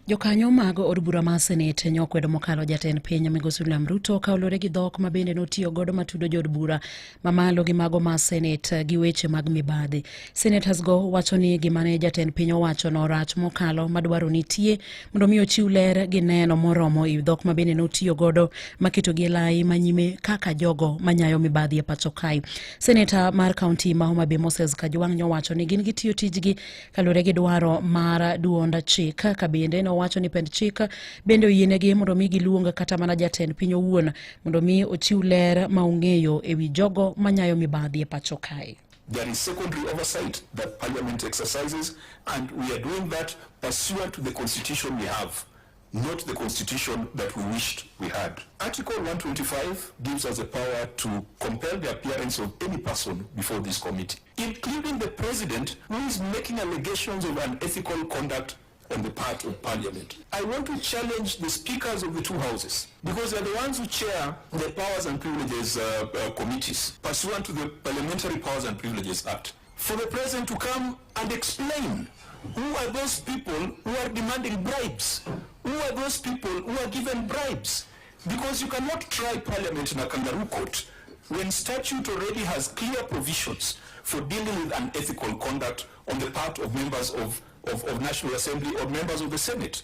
Jokanyo mag od bura mar senet ne okwedo mokalo jatend piny migosi William Ruto ka olore gi dhok ma bende notiyo godo matudo jod bura mamalo gi mago mar senet gi weche mag mibadhi. Senators go wacho ni gimane jatend piny owacho no rach mokalo madwaro nitie mondo mi ochiw ler gi neno moromo i dhok ma bende notiyo godo maketo gi lai manyime kaka jogo manyayo mibadhi e pacho kae. Senator mar kaunti ma Homa Bay Moses Kajwang' wacho ni gin gitiyo tijgi kalore gi dwaro mar duonda chik ka bende no wacho ni pend chik bende oyienegi mondo mi giluong kata mana jatend piny owuon mondo mi ochiw ler ma ong'eyo ewi jogo manyayo mibadhi e pacho kae. There is secondary oversight that Parliament exercises, and we are doing that pursuant to the constitution we have, not the constitution that we wished we had. Article 125 gives us the power to compel the appearance of any person before this committee, including the president, who is making allegations of unethical conduct on the part of Parliament. I want to challenge the speakers of the two houses, because they are the ones who chair the Powers and Privileges committees, pursuant to the Parliamentary Powers and Privileges Act, for the president to come and explain who are those people who are demanding bribes, who are those people who are given bribes, because you cannot try Parliament in a kangaroo court when statute already has clear provisions for dealing with unethical conduct on the part of members of National Assembly or members of the Senate.